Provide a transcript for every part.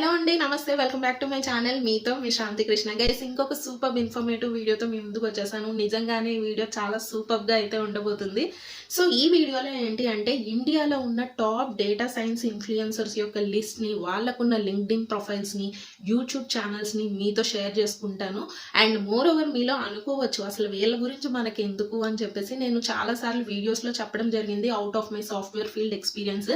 Hello అండి, నమస్తే. Welcome back to my channel. మీతో మీ శాంతి కృష్ణ. గైస్, ఇంకొక సూపర్ ఇన్ఫర్మేటివ్ వీడియోతో మీ ముందుకు వచ్చేసాను. నిజంగానే ఈ వీడియో చాలా సూపర్గా అయితే ఉండబోతుంది. సో ఈ వీడియోలో ఏంటి అంటే, ఇండియాలో ఉన్న టాప్ డేటా సైన్స్ ఇన్ఫ్లుయెన్సర్స్ యొక్క లిస్ట్ని, వాళ్ళకున్న లింక్డ్ఇన్ ప్రొఫైల్స్ని, యూట్యూబ్ ఛానల్స్ని మీతో షేర్ చేసుకుంటాను. అండ్ మోర్ ఓవర్ మీలో అనుకోవచ్చు, అసలు వీళ్ళ గురించి మనకి ఎందుకు అని చెప్పేసి నేను చాలాసార్లు వీడియోస్లో చెప్పడం జరిగింది. Out of my software field experience,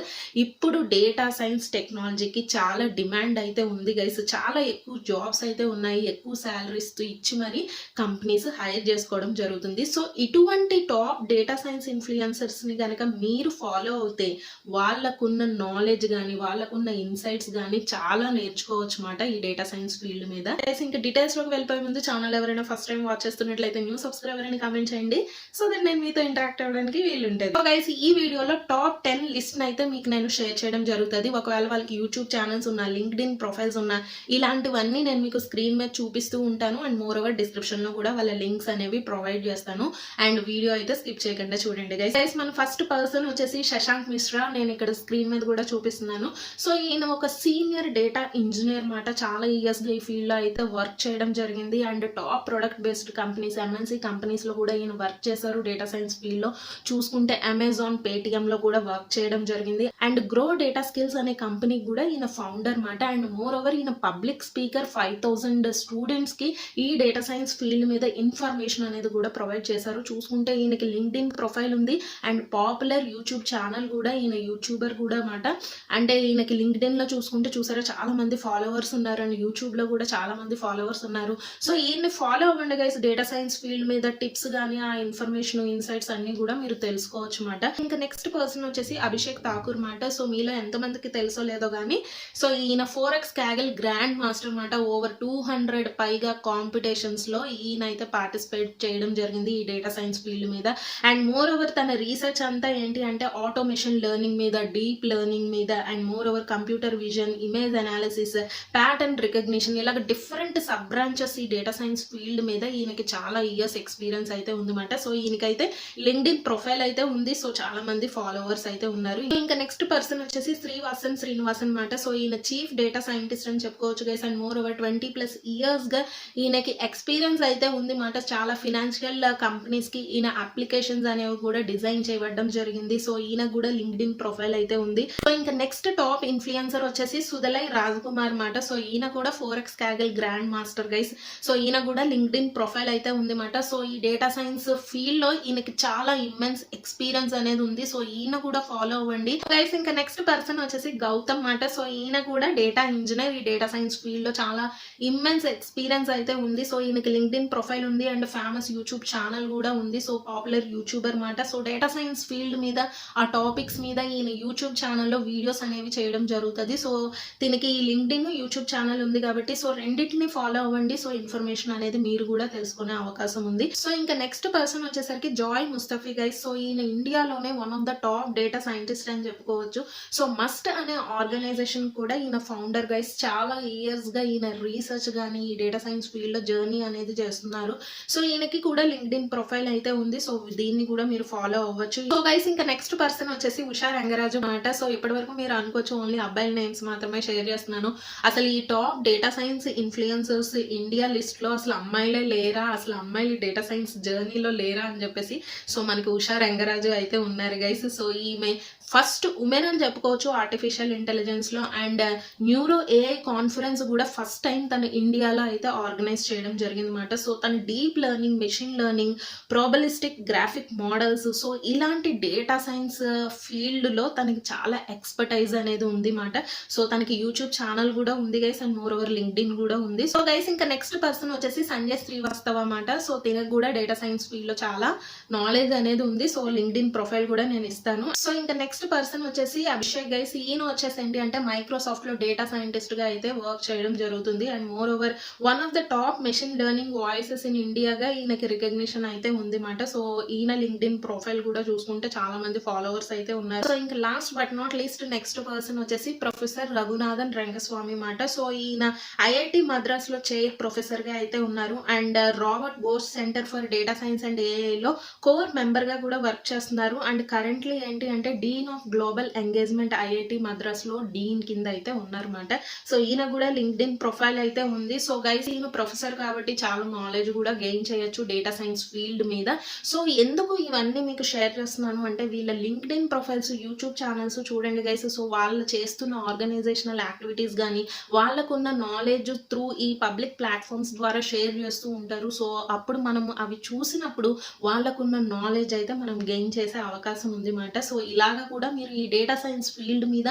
ఇప్పుడు డేటా సైన్స్ టెక్నాలజీకి చాలా డిమాండ్ అయితే ఉంది గైస్. చాలా ఎక్కువ జాబ్స్ అయితే ఉన్నాయి, ఎక్కువ శాలరీస్ ఇచ్చి మరి కంపెనీస్ హైర్ చేసుకోవడం జరుగుతుంది. సో ఇటువంటి టాప్ డేటా సైన్స్ ఇన్ఫ్లుయెన్సర్స్ని కనుక మీరు ఫాలో అవుతే వాళ్ళకున్న నాలెడ్జ్ కానీ, వాళ్ళకున్న ఇన్సైట్స్ కానీ చాలా నేర్చుకోవచ్చు అన్నమాట ఈ డేటా సైన్స్ ఫీల్డ్ మీద. ఇంకా డీటెయిల్స్లోకి వెళ్ళిపోయే ముందు ఛానల్ ఎవరైనా ఫస్ట్ టైం వాచ్ చేస్తున్నట్లయితే న్యూ సబ్స్క్రైబర్ అని కామెంట్ చేయండి. సో దెన్ నేను మీతో ఇంటరాక్ట్ అవ్వడానికి వీలుంటుంది. సో గైస్, ఈ వీడియోలో టాప్ 10 లిస్ట్ అయితే మీకు నేను షేర్ చేయడం జరుగుతుంది. ఒకవేళ వాళ్ళకి యూట్యూబ్ ఛానల్స్ ఉన్న, లింక్డ్ఇన్ ప్రొఫైల్స్ ఉన్న, ఇలాంటివన్నీ నేను మీకు స్క్రీన్ మీద చూపిస్తూ ఉంటాను. అండ్ మోర్ ఓవర్ డిస్క్రిప్షన్లో కూడా వాళ్ళ లింక్స్ అనేవి ప్రొవైడ్ చేస్తాను. అండ్ వీడియో అయితే స్కిప్ చేయకుండా చూడండి గైస్. మన ఫస్ట్ పర్సన్ వచ్చేసి శశాంక్ మిశ్రా. నేను ఇక్కడ స్క్రీన్ మీద కూడా చూపిస్తున్నాను. సో ఈయన ఒక సీనియర్ డేటా ఇంజనీర్ మాట. చాలా ఇయర్స్గా ఈ ఫీల్డ్లో అయితే వర్క్ చేయడం జరిగింది. And top product based companies, MNC కంపెనీస్లో కూడా ఈయన వర్క్ చేశారు. డేటా సైన్స్ ఫీల్డ్లో చూసుకుంటే అమెజాన్, పేటిఎంలో కూడా వర్క్ చేయడం జరిగింది. అండ్ గ్రో డేటా స్కిల్స్ అనే కంపెనీ కూడా ఈయన ఫౌండర్ మాట. అండ్ మోర్ ఓవర్ ఈయన పబ్లిక్ స్పీకర్. 5000 స్టూడెంట్స్కి ఈ డేటా సైన్స్ ఫీల్డ్ మీద ఇన్ఫర్మేషన్ అనేది కూడా ప్రొవైడ్ చేశారు. చూసుకుంటే ఈయనకి లింక్డ్ఇన్ ప్రొఫైల్ ఉంది. అండ్ పాపులర్ యూట్యూబ్ ఛానల్ కూడా, ఈయన యూట్యూబర్ కూడా మాట. అంటే ఈయనకి లింక్డ్ఇన్లో చూసుకుంటే చూసారా చాలా మంది ఫాలోవర్స్ ఉన్నారు. అండ్ యూట్యూబ్లో కూడా చాలా మంది ఫాలోవర్స్ ఉన్నారు. సో ఈయన్ని ఫాలో అవ్వండి గైస్. డేటా సైన్స్ ఫీల్డ్ మీద టిప్స్ కానీ, ఆ ఇన్ఫర్మేషన్, ఇన్సైట్స్ అన్ని కూడా మీరు తెలుసుకోవచ్చు మాట. ఇంకా నెక్స్ట్ పర్సన్ వచ్చేసి అభిషేక్ ఠాకూర్ మాట. సో మీలో ఎంతమందికి తెలుసో లేదో కానీ, సో ఈయన 4x Kaggle గ్రాండ్ మాస్టర్ మాట. ఓవర్ 200 పైగా కాంపిటీషన్స్లో ఈయన అయితే పార్టిసిపేట్ చేయడం జరిగింది ఈ డేటా సైన్స్ ఫీల్డ్ మీద. అండ్ మోర్ ఓవర్ తన రీసెర్చ్ అంతా ఏంటి అంటే ఆటోమేషన్ లెర్నింగ్ మీద, డీప్ లెర్నింగ్ మీద, and more over computer vision, image analysis, pattern recognition, ఇలాగ డిఫరెంట్ సబ్ బ్రాంచెస్ ఈ డేటా సైన్స్ ఫీల్డ్ మీద ఈయనకి చాలా ఇయర్స్ ఎక్స్పీరియన్స్ అయితే ఉందన్నమాట. సో ఈయనకైతే లింక్డ్ఇన్ ప్రొఫైల్ అయితే ఉంది. సో చాలా మంది ఫాలోవర్స్ అయితే ఉన్నారు. ఇంకా నెక్స్ట్ పర్సన్ వచ్చేసి శ్రీనివాసన్ మాట. సో ఈయన చీఫ్ డేటా సైంటిస్ట్ అని చెప్పుకోవచ్చు గైస్. అండ్ మోర్ ఓవర్ 20+ ఇయర్స్గా ఈయనకి ఎక్స్పీరియన్స్ అయితే ఉంది మాట. చాలా ఫినాన్షియల్ కంపెనీస్కి ఈయన అప్లికేషన్స్ అనేవి కూడా డిజైన్ చేయడం జరిగింది. సో ఈయన కూడా లింక్డ్ఇన్ ప్రొఫైల్ అయితే ఉంది. సో ఇంకా నెక్స్ట్ టాప్ ఇన్ఫ్లుయెన్సర్ వచ్చేసి సుదలై రాజ్కుమార్ మాట. సో ఈయన కూడా 4x Kaggle grand master guys. So ఈయన కూడా లింక్డ్ఇన్ ప్రొఫైల్ అయితే ఉంది మాట. సో ఈ డేటా సైన్స్ ఫీల్డ్లో ఈయనకి చాలా ఇమ్మెన్స్ ఎక్స్పీరియన్స్ అనేది ఉంది. సో ఈయన కూడా ఫాలో అవ్వండి గైస్. ఇంకా నెక్స్ట్ పర్సన్ వచ్చేసి గౌతమ్ మాట. సో ఈయన కూడా డేటా ఇంజనీర్. ఈ డేటా సైన్స్ ఫీల్డ్లో చాలా ఇమ్మెన్స్ ఎక్స్పీరియన్స్ అయితే ఉంది. సో ఈయనకి లింక్డ్ఇన్ ప్రొఫైల్ ఉంది. అండ్ ఫేమస్ యూట్యూబ్ ఛానల్ కూడా ఉంది. సో పాపులర్ యూట్యూబర్ మాట. సో డేటా సైన్స్ ఫీల్డ్ మీద, ఆ టాపిక్స్ మీద ఈయన యూట్యూబ్ ఛానల్లో వీడియోస్ అనేవి చేయడం జరుగుతుంది. సో దీనికి ఈ లింక్డ్ఇన్, యూట్యూబ్ ఛానల్ ఉంది కాబట్టి సో రెండింటిని ఫాలో అవ్వండి. సో ఇన్ఫర్మేషన్ అనేది మీరు కూడా తెలుసుకునే అవకాశం ఉంది. సో ఇంకా నెక్స్ట్ పర్సన్ వచ్చేసరికి జాయ్ ముస్తఫీ గైస్. సో ఈయన ఇండియాలోనే one of the top data scientist అని చెప్పుకోవచ్చు. సో మస్ట్ అనే ఆర్గనైజేషన్ కూడా ఈయన ఫౌండర్ గైస్. చాలా ఇయర్స్గా ఈయన రీసెర్చ్ కానీ, ఈ డేటా సైన్స్ ఫీల్డ్లో జర్నీ అనేది చేస్తున్నారు. సో ఈయనకి కూడా లింక్డ్ఇన్ ప్రొఫైల్ అయితే ఉంది. సో దీన్ని కూడా మీరు ఫాలో అవ్వచ్చు. సో గైస్, ఇంకా నెక్స్ట్ పర్సన్ వచ్చేసి ఉషా రంగరాజు మాట. సో ఇప్పటి వరకు మీరు అనుకోవచ్చు ఓన్లీ అబ్బాయిల నేమ్స్ మాత్రమే షేర్ చేస్తున్నాను. అసలు ఈ top data science influencers India లిస్ట్లో అసలు అమ్మాయిలే లేరా, అసలు అమ్మాయిలు డేటా సైన్స్ జర్నీలో లేరా అని చెప్పేసి సో మనకి ఉషా రంగరాజు అయితే ఉన్నారు గైస్. సో ఈమె ఫస్ట్ ఉమెన్ అని చెప్పుకోవచ్చు ఆర్టిఫిషియల్ ఇంటెలిజెన్స్లో. అండ్ న్యూరో ఏఐ కాన్ఫరెన్స్ కూడా ఫస్ట్ టైం తను ఇండియాలో అయితే ఆర్గనైజ్ చేయడం జరిగింది అనమాట. సో తను deep learning, machine learning, probabilistic graphic models, so ఇలాంటి డేటా సైన్స్ ఫీల్డ్లో తనకి చాలా ఎక్స్పర్టైజ్ అనేది ఉంది మాట. సో తనకి యూట్యూబ్ ఛానల్ కూడా ఉంది guys. And more over LinkedIn కూడా ఉంది. సో గైస్, ఇంకా నెక్స్ట్ పర్సన్ వచ్చేసి సంజయ్ శ్రీవాస్తవ మాట. సో తినకు కూడా డేటా సైన్స్ ఫీల్డ్లో చాలా నాలెడ్జ్ అనేది ఉంది. సో లింక్డ్ఇన్ ప్రొఫైల్ కూడా నేను ఇస్తాను. సో ఇంకా నెక్స్ట్ పర్సన్ వచ్చేసి అభిషేక్ గైస్. ఈయన వచ్చేసి ఏంటి అంటే మైక్రోసాఫ్ట్ లో డేటా సైంటిస్ట్ గా అయితే వర్క్ చేయడం జరుగుతుంది. And moreover one of the top machine learning voices in ఇండియాగా ఈయనకి రికగ్నిషన్ అయితే ఉంది మాట. సో ఈయన లింక్డ్ఇన్ ప్రొఫైల్ కూడా చూసుకుంటే చాలా మంది ఫాలోవర్స్ అయితే ఉన్నారు. సో ఇంకా last but not least next person వచ్చేసి ప్రొఫెసర్ రఘునాథన్ రంగస్వామి మాట. సో ఈయన ఐఐటి మద్రాస్ లో చైర్ ప్రొఫెసర్ గా అయితే ఉన్నారు. And Robert Bosch centre for data science and ఏఐలో కోర్ మెంబర్ గా కూడా వర్క్ చేస్తున్నారు. అండ్ కరెంట్లీ ఏంటి అంటే dean of global engagement IIT Madras లో డీన్ కింద అయితే ఉన్నారు. అనమాట. సో ఈయన కూడా లింక్డ్ఇన్ ప్రొఫైల్ అయితే ఉంది. సో గైస్ ఈయన ప్రొఫెసర్ కాబట్టి చాలా నాలెడ్జ్ కూడా గెయిన్ చేయొచ్చు డేటా సైన్స్ ఫీల్డ్ మీద. సో ఎందుకు ఇవన్నీ మీకు షేర్ చేస్తున్నాను అంటే వీళ్ళ లింక్డ్ఇన్ ప్రొఫైల్స్, యూట్యూబ్ ఛానల్స్ చూడండి గైస్. సో వాళ్ళు చేస్తున్న ఆర్గనైజేషనల్ యాక్టివిటీస్ కానీ వాళ్ళకున్న నాలెడ్జ్ త్రూ ఈ పబ్లిక్ ప్లాట్ఫామ్స్ ద్వారా షేర్ చేస్తూ ఉంటారు. సో అప్పుడు మనం అవి చూసినప్పుడు వాళ్ళకున్న నాలెడ్జ్ అయితే మనం గెయిన్ చేసే అవకాశం ఉంది మాట. సో ఇలాగా కూడా మీరు ఈ డేటా సైన్స్ ఫీల్డ్ మీద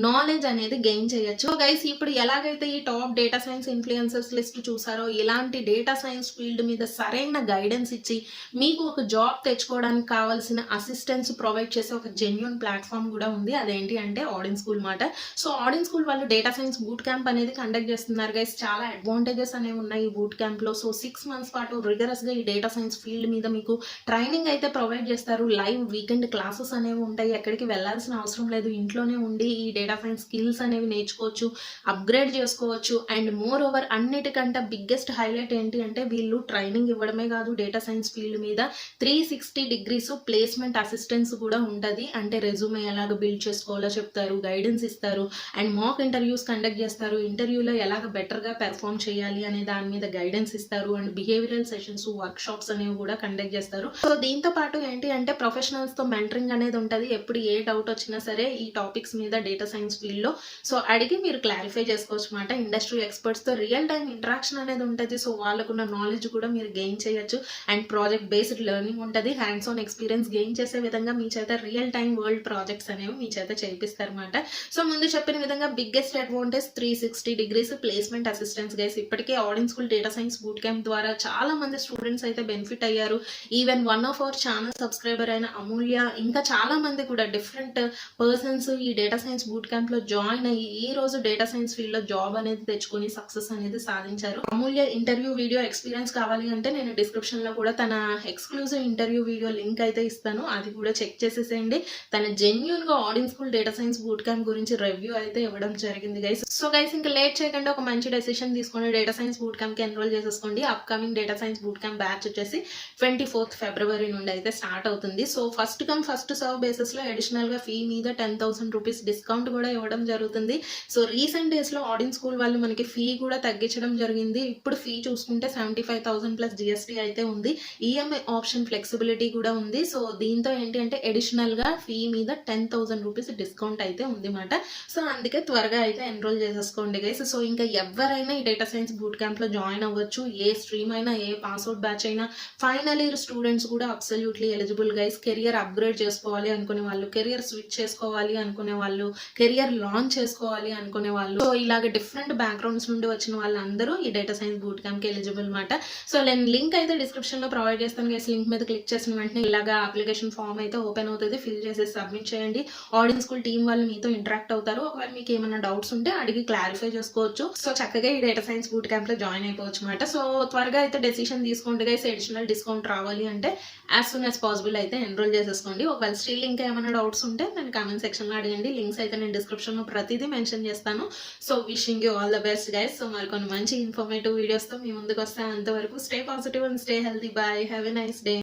నాలెడ్జ్ అనేది గెయిన్ చేయొచ్చు. సో గైస్ ఇప్పుడు ఎలాగైతే ఈ top data science influencers list చూసారో ఇలాంటి డేటా సైన్స్ ఫీల్డ్ మీద సరైన గైడెన్స్ ఇచ్చి మీకు ఒక జాబ్ తెచ్చుకోవడానికి కావాల్సిన అసిస్టెన్స్ ప్రొవైడ్ చేసే ఒక జెన్యూన్ ప్లాట్ఫామ్ కూడా ఉంది. అదేంటి అంటే ఆడిన్ స్కూల్ మాట. సో ఆడిన్ స్కూల్ వాళ్ళు డేటా సైన్స్ బూట్ క్యాంప్ అనేది కండక్ట్ చేస్తున్నారు గైస్. చాలా అడ్వాంటేజెస్ అనేవి ఉన్నాయి ఈ బూట్ క్యాంప్ లో. సో 6 months పాటు రిగరస్ గా ఈ డేటా సైన్స్ ఫీల్డ్ మీద మీకు ట్రైనింగ్ అయితే ప్రొవైడ్ చేస్తారు. లైవ్ వీకెండ్ క్లాసెస్ అనేవి ఉంటాయి. ఎక్కడికి వెళ్లాల్సిన అవసరం లేదు. ఇంట్లోనే ఉండి ఈ డేటా సైన్స్ స్కిల్స్ అనేవి నేర్చుకోవచ్చు, అప్గ్రేడ్ చేసుకోవచ్చు. అండ్ మోర్ ఓవర్ అన్నిటికంటే బిగ్గెస్ట్ హైలైట్ ఏంటి అంటే వీళ్ళు ట్రైనింగ్ ఇవ్వడమే కాదు, డేటా సైన్స్ ఫీల్డ్ మీద 360 degrees ప్లేస్మెంట్ అసిస్టెన్స్ కూడా ఉంటుంది. అంటే రెజ్యూమే ఎలాగ బిల్డ్ చేసుకోవాలో చెప్తారు, గైడెన్స్ ఇస్తారు, అండ్ మాక్ ఇంటర్వ్యూస్ కండక్ట్ చేస్తారు. ఇంటర్వ్యూలో ఎలాగ బెటర్గా పెర్ఫామ్ చేయాలి అనే దాని మీద గైడెన్స్ ఇస్తారు. And behavioural sessions, work shops అనేవి కూడా కండక్ట్ చేస్తారు. సో దీంతో పాటు ఏంటి అంటే ప్రొఫెషనల్స్ తో మెంటరింగ్ అనేది ఉంటుంది. ఎప్పుడు ఏ డౌట్ వచ్చినా సరే ఈ టాపిక్స్ మీద డేటా సైన్స్ ఫీల్డ్ లో సో అడిగి మీరు క్లారిఫై చేసుకోవచ్చు అనమాట. ఇండస్ట్రీ ఎక్స్పర్ట్స్ తో రియల్ టైం ఇంటరాక్షన్ అనేది ఉంటుంది. సో వాళ్ళకున్న నాలెడ్జ్ కూడా మీరు గెయిన్ చేయొచ్చు. అండ్ ప్రాజెక్ట్ బేస్డ్ లెర్నింగ్ ఉంటుంది. హ్యాండ్స్ ఆన్ ఎక్స్పీరియన్స్ గెయిన్ చేసే విధంగా మీ చేత రియల్ టైం వరల్డ్ ప్రాజెక్ట్స్ అనేవి మీ చేత చేపిస్తారు అనమాట. సో ముందు చెప్పిన విధంగా biggest advantage 360 degrees placement assistance guys. ఇప్పటికే Odin school data science boot camp ద్వారా చాలా మంది స్టూడెంట్స్ అయితే బెనిఫిట్ అయ్యారు. Even one of our channel subscriber అయిన అమూల్య, ఇంకా చాలా మంది కూడా డిఫరెంట్ పర్సన్స్ ఈ డేటా సైన్స్ బూట్ క్యాంప్ లో జాయిన్ అయ్యి ఈ రోజు డేటా సైన్స్ ఫీల్డ్ లో జాబ్ అనేది తెచ్చుకొని సక్సెస్ అనేది సాధించారు. అమూల్య ఇంటర్వ్యూ వీడియో ఎక్స్పీరియన్స్ కావాలి అంటే నేను డిస్క్రిప్షన్ లో కూడా తన ఎక్స్క్లూజివ్ ఇంటర్వ్యూ వీడియో లింక్ అయితే ఇస్తాను. అది కూడా చెక్ చేసేసేయండి. తన జెన్యూన్ గా Odin school data science boot camp గురించి రివ్యూ అయితే ఇవ్వడం జరిగింది గైస్. సో గైస్ ఇంకా లేట్ చేయకుండా ఒక మంచి డెసిషన్ తీసుకొని డేటా సైన్స్ బూట్ క్యాంప్ కి ఎన్రోల్ చేసేసుకోండి. Upcoming data science boot camp batch వచ్చేసి 24th February నుండి అయితే స్టార్ట్ అవుతుంది. So first come first serve basis లో అడిషనల్ గా ఫీ మీద 10,000 rupees డిస్కౌంట్ కూడా ఇవ్వడం జరుగుతుంది. సో రీసెంట్ డేస్ లో ఆడిన్ స్కూల్ వాళ్ళు మనకి ఫీ కూడా తగ్గించడం జరిగింది. ఇప్పుడు ఫీ చూసుకుంటే 75,000 ప్లస్ GST అయితే ఉంది. ఈఎంఐ ఆప్షన్ ఫ్లెక్సిబిలిటీ కూడా ఉంది. సో దీంతో ఏంటి అంటే అడిషనల్ గా ఫీ మీద 10,000 rupees డిస్కౌంట్ అయితే ఉంది మాట. సో అందుకే త్వరగా అయితే ఎన్రోల్ చేసేసుకోండి గైస్. సో ఇంకా ఎవరైనా ఈ డేటా సైన్స్ బూట్ క్యాంప్ లో జాయిన్ అవ్వచ్చు. ఏ స్ట్రీమ్ అయినా, ఏ పాస్అవుట్ బ్యాచ్ అయినా, ఫైనల్ ఇయర్ స్టూడెంట్స్ కూడా absolutely eligible guys. Career upgrade చేసుకోవాలి అనుకునే వాళ్ళు, కెరియర్ స్విచ్ చేసుకోవాలి అనుకునే వాళ్ళు, కెరియర్ లాంచ్ చేసుకోవాలి అనుకునే వాళ్ళు, సో ఇలాగ డిఫరెంట్ బ్యాక్గ్రౌండ్స్ నుండి వచ్చిన వాళ్ళందరూ ఈ డేటా సైన్స్ బూట్ క్యాంప్ కి ఎలిజిబుల్ మాట. సో నేను లింక్ అయితే డిస్క్రిప్షన్ లో ప్రొవైడ్ చేస్తాను గైస్. లింక్ మీద క్లిక్ చేసిన వెంటనే ఇలాగా అప్లికేషన్ ఫామ్ అయితే ఓపెన్ అవుతుంది. ఫిల్ చేసి సబ్మిట్ చేయండి. ఆడిన్ స్కూల్ టీమ్ వాళ్ళు మీతో ఇంటరాక్ట్ అవుతారు. ఒకవేళ మీకు ఏమైనా డౌట్స్ ఉంటే అడిగి క్లారిఫై చేసుకోవచ్చు. సో చక్కగా ఈ డేటా సైన్స్ బూట్ క్యాంప్ లో జాయిన్ అయిపోవచ్చు మాట. సో త్వరగా అయితే డెసిషన్ తీసుకోండి గైస్. అడిషనల్ డిస్కౌంట్ రావాలి అంటే యాజ్ సూన్ యాజ్ పాసిబుల్ అయితే ఎన్రోల్ చేసేసుకోండి. ఒకవేళ స్టిల్ ఇంకా ఏమైనా డౌట్స్ ఉంటే నేను కామెంట్ సెక్షన్ లో అడగండి. లింక్స్ అయితే నేను డిస్క్రిప్షన్ లో ప్రతిదీ మెన్షన్ చేస్తాను. So wishing you all the best guys. So మరి కొన్ని మంచి ఇన్ఫర్మేటివ్ వీడియోస్ తో మీ ముందుకు వస్తాను. అంతవరకు stay positive and stay healthy. Bye. Have a nice day.